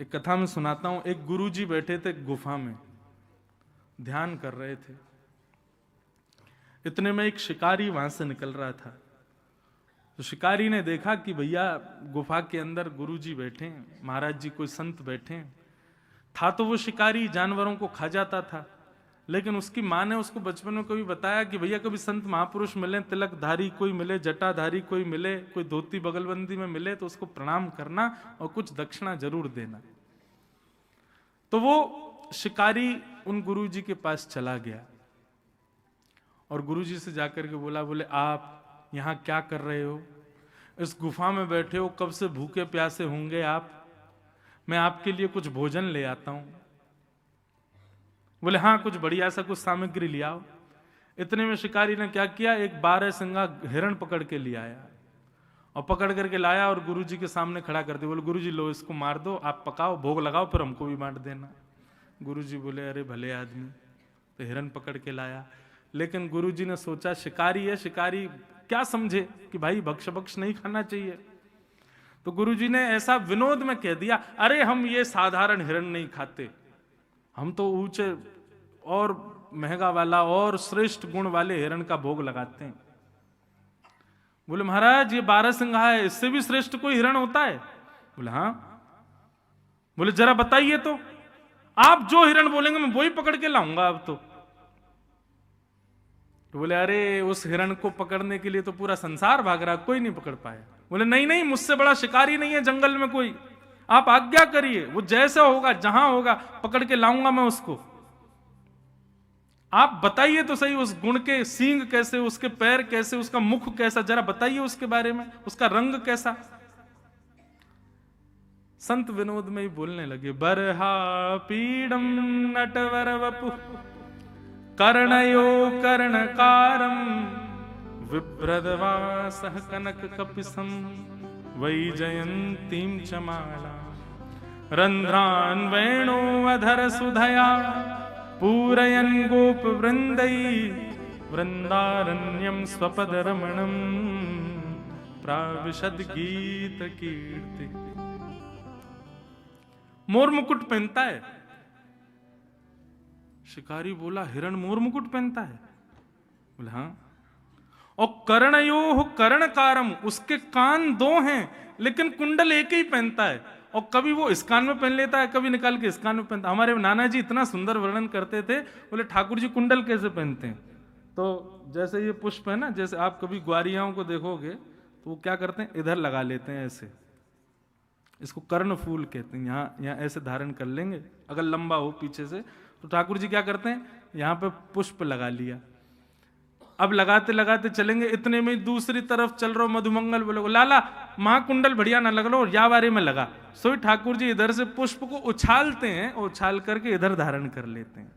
एक कथा में सुनाता हूं। एक गुरुजी बैठे थे गुफा में, ध्यान कर रहे थे। इतने में एक शिकारी वहां से निकल रहा था। तो शिकारी ने देखा कि भैया गुफा के अंदर गुरुजी बैठे हैं, महाराज जी कोई संत बैठे हैं। था तो वो शिकारी जानवरों को खा जाता था, लेकिन उसकी माँ ने उसको बचपन में कभी बताया कि भैया कभी संत महापुरुष मिले, तिलकधारी कोई मिले, जटाधारी कोई मिले, कोई धोती बगलबंदी में मिले तो उसको प्रणाम करना और कुछ दक्षिणा जरूर देना। तो वो शिकारी उन गुरुजी के पास चला गया और गुरुजी से जाकर के बोले आप यहां क्या कर रहे हो? इस गुफा में बैठे हो, कब से भूखे प्यासे होंगे आप, मैं आपके लिए कुछ भोजन ले आता हूं। बोले हाँ, कुछ बढ़िया सा कुछ सामग्री ले आओ। इतने में शिकारी ने क्या किया, एक 12 सिंगा हिरण पकड़ के ले आया और पकड़ करके लाया और गुरुजी के सामने खड़ा कर दिया। बोले गुरुजी लो इसको मार दो, आप पकाओ, भोग लगाओ, फिर हमको भी बांट देना। गुरुजी बोले अरे भले आदमी, तो हिरण पकड़ के लाया। लेकिन गुरुजी ने सोचा शिकारी है, शिकारी क्या समझे कि भाई भक्ष भक्ष नहीं खाना चाहिए। तो गुरुजी ने ऐसा विनोद में कह दिया, अरे हम ये साधारण हिरण नहीं खाते, हम तो ऊंचे और महंगा वाला और श्रेष्ठ गुण वाले हिरण का भोग लगाते हैं। बोले महाराज ये 12 सिंघा है, इससे भी श्रेष्ठ कोई हिरण होता है? बोले हाँ। बोले जरा बताइए तो, आप जो हिरण बोलेंगे मैं वही पकड़ के लाऊंगा अब तो बोले अरे उस हिरण को पकड़ने के लिए तो पूरा संसार भाग रहा, कोई नहीं पकड़ पाया। बोले नहीं नहीं, मुझसे बड़ा शिकारी नहीं है जंगल में कोई, आप आज्ञा करिए, वो जैसा होगा जहां होगा पकड़ के लाऊंगा मैं उसको। आप बताइए तो सही, उस गुण के सींग कैसे, उसके पैर कैसे, उसका मुख कैसा, जरा बताइए उसके बारे में, उसका रंग कैसा। संत विनोद में ही बोलने लगे, बरहा पीडम नटवर वपु कर्णयो कर्णकारम विभ्रदवासः कनक कपिसम वैजयंतीं च माला रंध्रान् वेणो अधर सुधया पूरयन् गोप वृंदै वृंदारण्यं स्वपद रमणं प्राविशद गीत कीर्ति। मोर मुकुट पहनता है। शिकारी बोला हिरण मोर मुकुट पहनता है? बोला हाँ। और कर्णयो कर्णकारम, उसके कान 2 हैं लेकिन कुंडल एक ही पहनता है, और कभी वो इस कान में पहन लेता है, कभी निकाल के इस कान में पहनता है। हमारे नाना जी इतना सुंदर वर्णन करते थे, बोले ठाकुर जी कुंडल कैसे पहनते हैं? तो जैसे ये पुष्प है ना, जैसे आप कभी ग्वारियाओं को देखोगे तो वो क्या करते हैं, इधर लगा लेते हैं ऐसे, इसको कर्ण फूल कहते हैं। यहाँ ऐसे धारण कर लेंगे, अगर लंबा हो पीछे से, तो ठाकुर जी क्या करते हैं, यहाँ पे पुष्प लगा लिया। अब लगाते लगाते चलेंगे, इतने में दूसरी तरफ चल रहा मधुमंगल बोले लाला महाकुंडल बढ़िया ना लग लो, और या बारे में लगा। सो ठाकुर जी इधर से पुष्प को उछालते हैं, उछाल करके इधर धारण कर लेते हैं।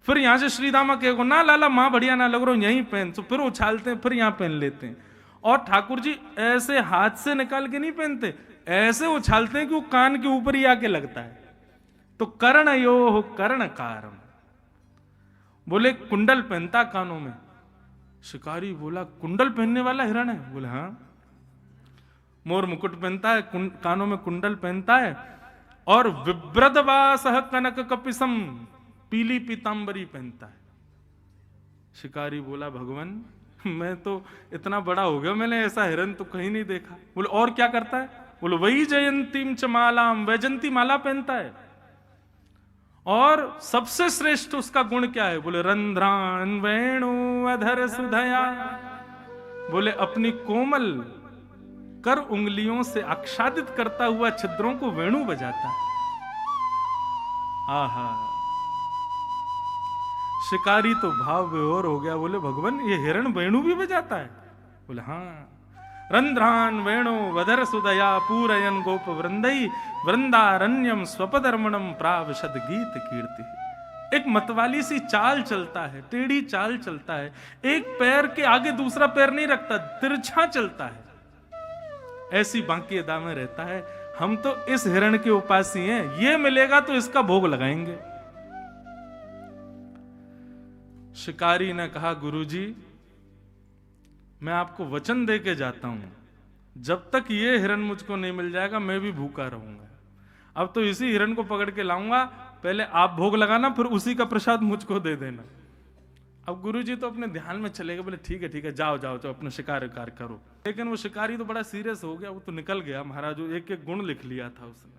फिर यहां से श्रीदामा कहेगो ना लाला माँ बढ़िया ना लग रहा, यहीं पहन, तो फिर उछालते हैं, फिर यहाँ पहन लेते हैं। और ठाकुर जी ऐसे हाथ से निकाल के नहीं पहनते, ऐसे उछालते हैं कि वो कान के ऊपर ही आके लगता है। तो कर्णयो कर्णकारम, बोले कुंडल पहनता कानों में। शिकारी बोला कुंडल पहनने वाला हिरण है? बोले हाँ। मोर मुकुट पहनता है, कानों में कुंडल पहनता है, और विभ्रदवासः कनक कपिसम, पीली पीतांबरी पहनता है। शिकारी बोला भगवान मैं तो इतना बड़ा हो गया, मैंने ऐसा हिरण तो कहीं नहीं देखा। बोले और क्या करता है? बोले वही जयंतीम च मालाम, वैजंती माला पहनता है। और सबसे श्रेष्ठ उसका गुण क्या है? बोले रंध्रान वेणु अधर सुधया, बोले अपनी कोमल कर उंगलियों से आच्छादित करता हुआ छिद्रों को वेणु बजाता है। आहा, शिकारी तो भाव विभोर हो गया, बोले भगवान ये हिरण वेणु भी बजाता है? बोले हाँ। रंध्रान वेणु वधर सुदया पूरयन गोप वृंदई वृंदारण्यम स्वपदर्मणम प्राविशद गीत कीर्ति। एक मतवाली सी चाल चलता है, टेढ़ी चाल चलता है, एक पैर के आगे दूसरा पैर नहीं रखता, तिरछा चलता है, ऐसी बांकी अदा में रहता है। हम तो इस हिरण के उपासी हैं, ये मिलेगा तो इसका भोग लगाएंगे। शिकारी ने कहा गुरुजी मैं आपको वचन देके जाता हूं, जब तक ये हिरण मुझको नहीं मिल जाएगा मैं भी भूखा रहूंगा। अब तो इसी हिरण को पकड़ के लाऊंगा, पहले आप भोग लगाना, फिर उसी का प्रसाद मुझको दे देना। अब गुरुजी तो अपने ध्यान में चले गए, बोले ठीक है जाओ जाओ जाओ अपना शिकार करो। लेकिन वो शिकारी तो बड़ा सीरियस हो गया, वो तो निकल गया महाराज, एक एक गुण लिख लिया था उसने।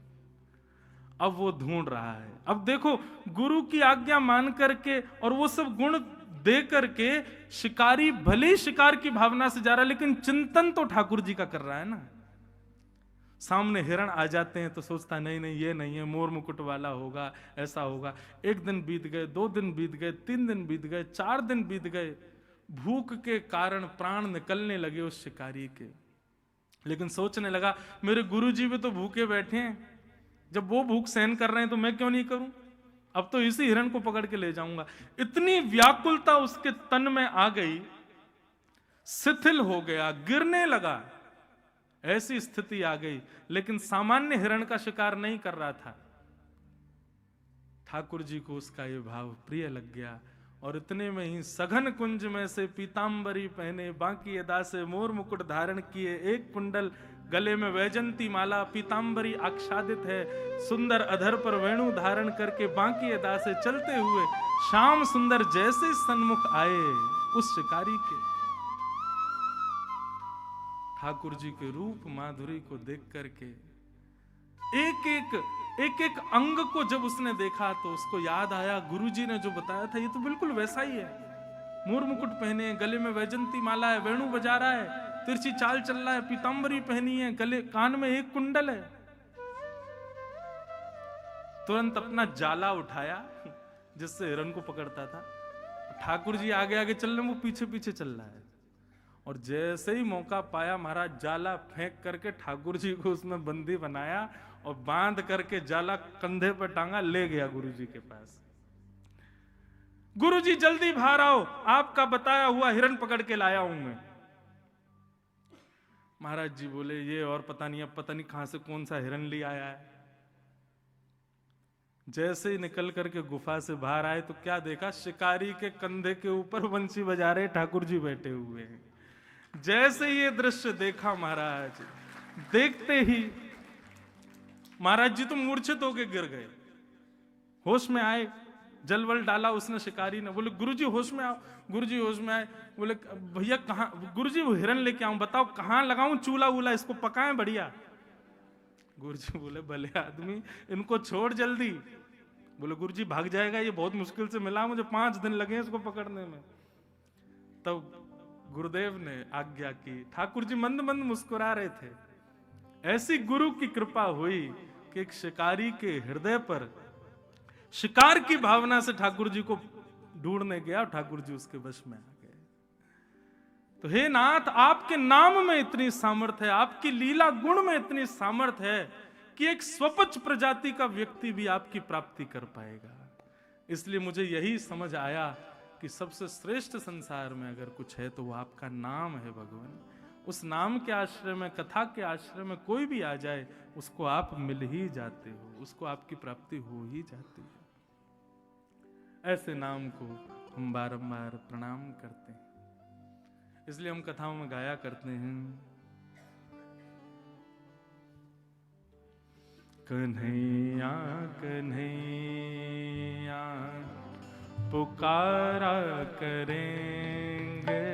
अब वो ढूंढ रहा है। अब देखो गुरु की आज्ञा मान करके और वो सब गुण दे करके शिकारी भले ही शिकार की भावना से जा रहा है, लेकिन चिंतन तो ठाकुर जी का कर रहा है ना। सामने हिरण आ जाते हैं तो सोचता नहीं ये नहीं है, मोर मुकुट वाला होगा, ऐसा होगा। 1 दिन बीत गए, 2 दिन बीत गए, 3 दिन बीत गए, 4 दिन बीत गए। भूख के कारण प्राण निकलने लगे उस शिकारी के, लेकिन सोचने लगा मेरे गुरुजी भी तो भूखे बैठे हैं, जब वो भूख सहन कर रहे हैं तो मैं क्यों नहीं करूं। अब तो इसी हिरण को पकड़ के ले जाऊंगा। इतनी व्याकुलता उसके तन में आ गई, शिथिल हो गया, गिरने लगा, ऐसी स्थिति आ गई। लेकिन सामान्य हिरण का शिकार नहीं कर रहा था। ठाकुर जी को उसका ये भाव प्रिय लग गया, और इतने में ही सघन कुंज में से पीतांबरी पहने, बांकी अदा से मोर मुकुट धारण किए, एक कुंडल गले में वैजंती माला, पीतांबरी आच्छादित है, सुंदर अधर पर वेणु धारण करके बांकी अदा से चलते हुए श्याम सुंदर जैसे सन्मुख आए उस शिकारी के। ठाकुर जी के रूप माधुरी को देख करके एक एक अंग को जब उसने देखा तो उसको याद आया गुरुजी ने जो बताया था, ये तो बिल्कुल वैसा ही है। मोर मुकुट पहने, गले में वैजंती माला है, वेणु बजा रहा है, तिरछी चाल चल रहा है, पीतांबरी पहनी है, गले कान में एक कुंडल है। तुरंत अपना जाला उठाया जिससे हिरण को पकड़ता था। ठाकुर जी आगे आगे चल रहे, वो पीछे पीछे चल रहा है। और जैसे ही मौका पाया महाराज जाला फेंक करके ठाकुर जी को उसमें बंदी बनाया और बांध करके जाला कंधे पर टांगा, ले गया गुरु जी के पास। गुरु जी जल्दी बाहर आओ, आपका बताया हुआ हिरण पकड़ के लाया हूं मैं। महाराज जी बोले ये और पता नहीं, अब पता नहीं कहां से कौन सा हिरण ले आया है। जैसे ही निकल करके गुफा से बाहर आए तो क्या देखा, शिकारी के कंधे के ऊपर बंसी बजा रहे ठाकुर जी बैठे हुए हैं। जैसे ये दृश्य देखा महाराज, देखते ही महाराज जी तो मूर्छित होके गिर गए। होश में आए, जलवल डाला उसने शिकारी ने, बोले गुरुजी होश में आओ। गुरुजी होश में आए, बोले भैया कहाँ, गुरुजी वो हिरण लेके आऊं, बताओ कहाँ लगाऊं चूल्हा वूल्हा, इसको पकाएं बढ़िया। गुरुजी बोले भले आदमी, इनको छोड़ जल्दी। बोले गुरुजी भाग जाएगा, ये बहुत मुश्किल से मिला, मुझे 5 दिन लगे इसको पकड़ने में। तब गुरुदेव ने आज्ञा की। ठाकुर जी मंद मंद मुस्कुरा रहे थे। ऐसी गुरु की कृपा हुई कि एक शिकारी के हृदय पर शिकार की भावना से ठाकुर जी को ढूंढने गया और ठाकुर जी उसके वश में आ गए। तो हे नाथ, आपके नाम में इतनी सामर्थ्य है, आपकी लीला गुण में इतनी सामर्थ्य है कि एक स्वपच प्रजाति का व्यक्ति भी आपकी प्राप्ति कर पाएगा। इसलिए मुझे यही समझ आया कि सबसे श्रेष्ठ संसार में अगर कुछ है तो वो आपका नाम है भगवान। उस नाम के आश्रय में, कथा के आश्रय में कोई भी आ जाए उसको आप मिल ही जाते हो, उसको आपकी प्राप्ति हो ही जाती है। ऐसे नाम को हम बारंबार प्रणाम करते हैं। इसलिए हम कथाओं में गाया करते हैं, कन्हैया कन्हैया पुकारा करेंगे,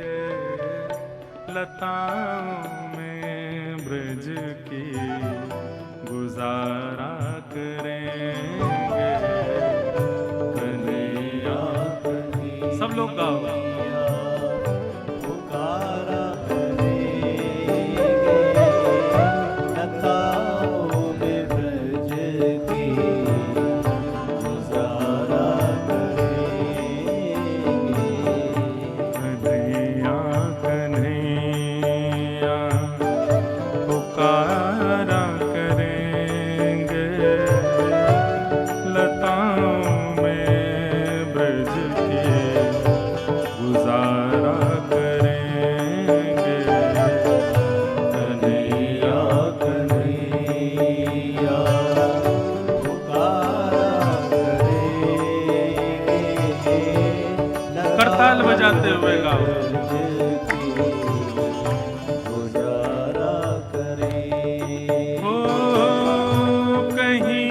लताओं में ब्रज की गुजारा करेंगे। कन्हैया कन्हैया सब लोग गाओ। करताल बजाते हुए गाओ। हो कहीं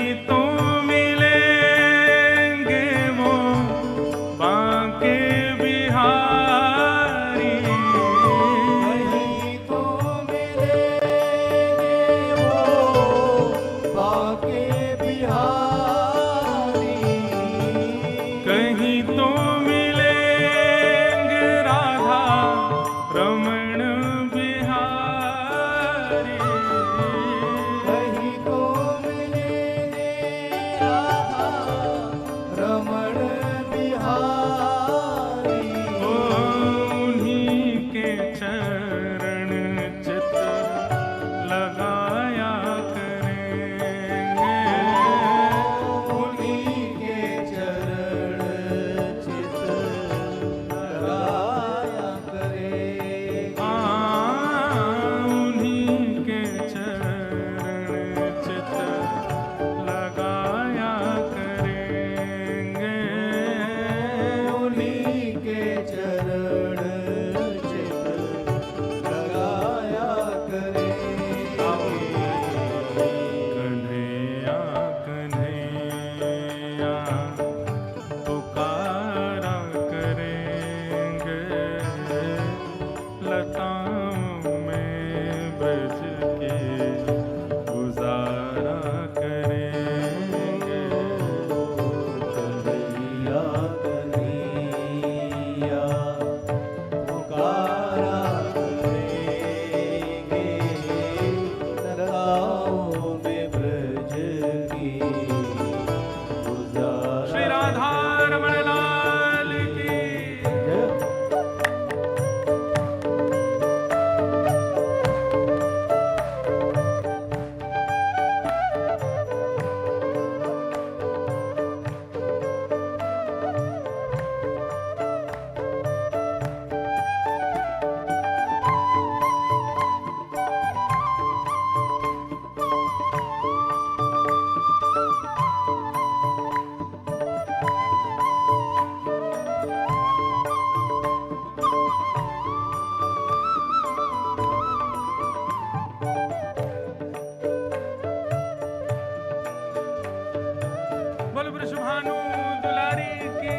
वृषभानु दुलारी की।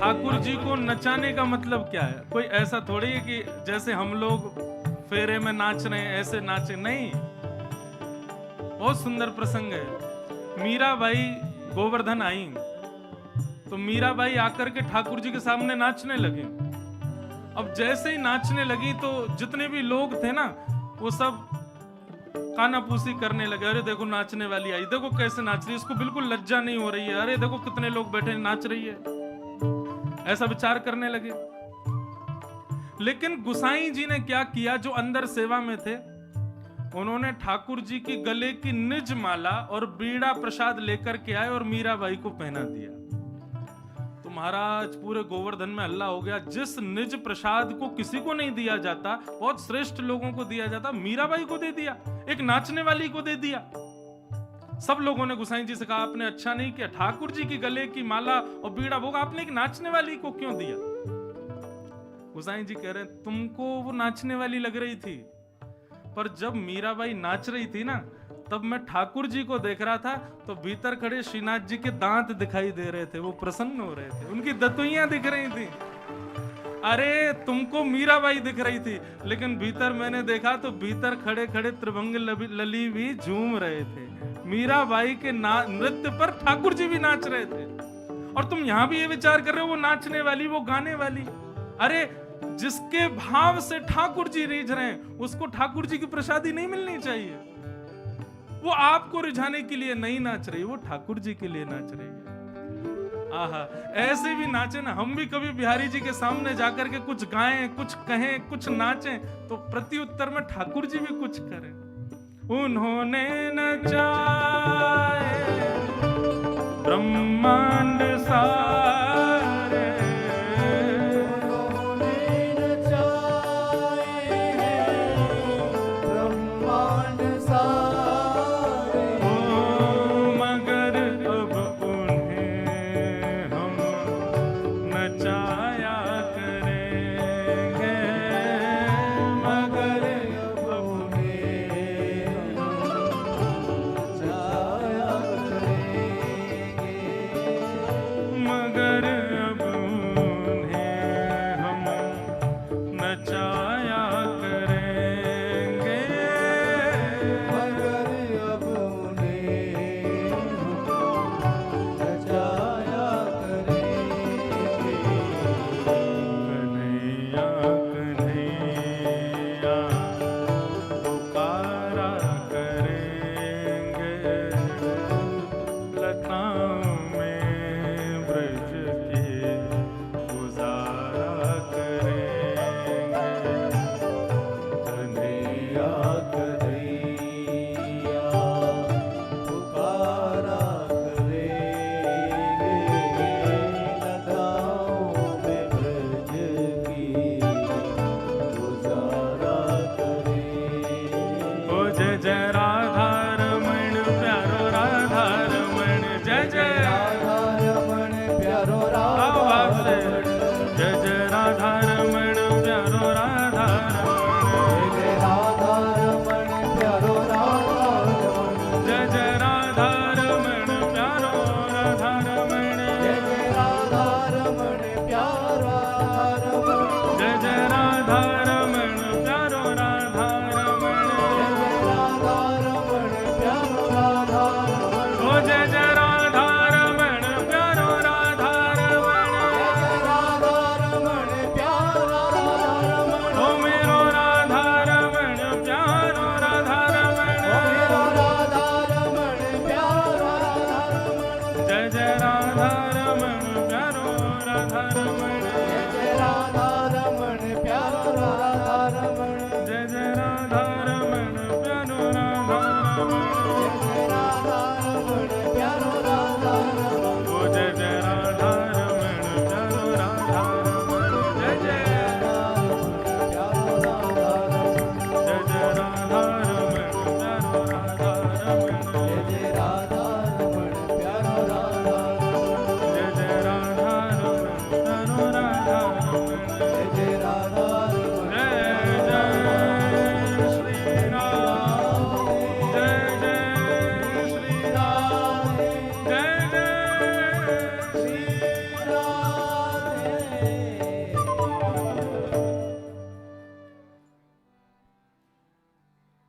ठाकुर जी को नचाने का मतलब क्या है? कोई ऐसा थोड़ी है कि जैसे हम लोग फेरे में नाच रहे हैं ऐसे नाचे, नहीं। बहुत सुंदर प्रसंग है। मीराबाई गोवर्धन आई तो मीराबाई आकर के ठाकुर जी के सामने नाचने लगी। अब जैसे ही नाचने लगी तो जितने भी लोग थे ना वो सब कानापूसी करने लगे। अरे देखो नाचने वाली आई, देखो कैसे नाच रही है, इसको बिल्कुल लज्जा नहीं हो रही है, अरे देखो कितने लोग बैठे नाच रही है, ऐसा विचार करने लगे। लेकिन गुसाई जी ने क्या किया, जो अंदर सेवा में थे उन्होंने ठाकुर जी की गले की निज माला और बीड़ा प्रसाद लेकर के आए और मीराबाई को पहना दिया। तो महाराज पूरे गोवर्धन में हल्ला हो गया। जिस निज प्रसाद को किसी को नहीं दिया जाता, बहुत श्रेष्ठ लोगों को दिया जाता, मीराबाई को दे दिया, एक नाचने वाली को दे दिया। सब लोगों ने गुसाई जी से कहा आपने अच्छा नहीं किया, ठाकुर जी की गले की माला और बीड़ा भोग आपने एक नाचने वाली को क्यों दिया? गुसाई जी कह रहे तुमको वो नाचने वाली लग रही थी, पर जब मीराबाई नाच रही थी ना तब मैं ठाकुर जी को देख रहा था तो भीतर खड़े श्रीनाथ जी के दांत दिखाई दे रहे थे, वो प्रसन्न हो रहे थे, उनकी दतुइयां दिख रही थी। अरे तुमको मीराबाई दिख रही थी, लेकिन भीतर मैंने देखा तो भीतर खड़े खड़े त्रिभंग लली भी झूम रहे थे। मीराबाई के नृत्य पर ठाकुर जी भी नाच रहे थे, और तुम यहां भी ये विचार कर रहे हो वो नाचने वाली, वो गाने वाली। अरे जिसके भाव से ठाकुर जी रीझ रहे हैं उसको ठाकुर जी की प्रसादी नहीं मिलनी चाहिए? वो आपको रिझाने के लिए नहीं नाच रही, वो ठाकुर जी के लिए नाच रही है। आहा, ऐसे भी नाचे ना, हम भी कभी बिहारी जी के सामने जाकर के कुछ गाएं, कुछ कहें, कुछ नाचें, तो प्रत्युत्तर में ठाकुर जी भी कुछ करें। उन्होंने नचाए ब्रह्मांड सारे, उन्होंने नचाए ब्रह्मांड सारे, मगर अब उन्हें हम नचाया करेंगे, मगर अब उन्हें नचाया करेंगे, मगर अब उन्हें हम नचाया करेंगे, मगर अब उन्हें नचाया करेंगे। कन्हैया कन्हैया पुकारा करेंगे, लताओं में ब्रज की गुजारा करेंगे। कन्हैया कन्हैया पुकारा करेंगे, लताओं में ब्रज की गुजारा करेंगे। ओ जय जय राधा रमण प्यारो राधा रमण, जय जय राधा रमण प्यारो आवाज से, राधा जय जय राधा रमण प्यारो राधा रमण, जय राधा रमण प्यारो राधा रमण, जय जय राधा रमण प्यारो राधा रमण, जय जय राधा रमण प्यारो राधा रमण, जय जय राधा रमण प्यारो राधा रमण, जय जय राधा रमण प्यारो राधा रमण, ओ जय जय राधा रमण प्यारो राधा रमण, जय राधा रमण प्यारो राधा रमण, ओ मेरो राधा रमण प्यारो राधा रमण, ओ मेरो राधा रमण प्यारो राधा रमण, जय जय राधा रमण प्यारो राधा रमण, जय जय राधा रमण प्यारो राधा रमण, जय जय राधा रमण प्यारो राधा रमण, जय जय राधा रमण प्यारो राधा रमण, ओ जय जय राधा रमण प्यारो राधा रमण, जय जय प्यारो राधा रमण, जय जय राधा रमण प्यारो राधा रमण, जय जय राधा रमण प्यारो राधा रमण, जय जय राधा रमण प्यारो राधा रमण, जय जय राधा रमण जय जय श्री राम, जय जय श्री राम, जय जय श्री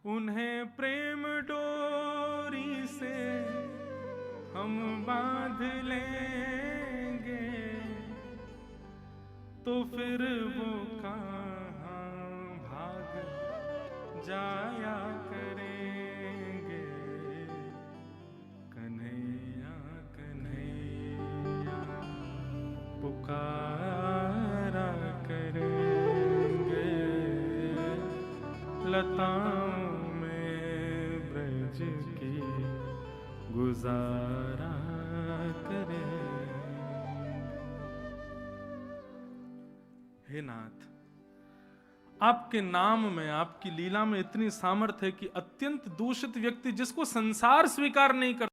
उन्हें प्रेम डोरी से हम बांध लेंगे, तो फिर वो कहाँ भाग जाया करेंगे। कन्हैया कन्हैया पुकारा करेंगे, लताओं में ब्रज की गुजारा करें। हे नाथ, आपके नाम में, आपकी लीला में इतनी सामर्थ्य है कि अत्यंत दूषित व्यक्ति जिसको संसार स्वीकार नहीं कर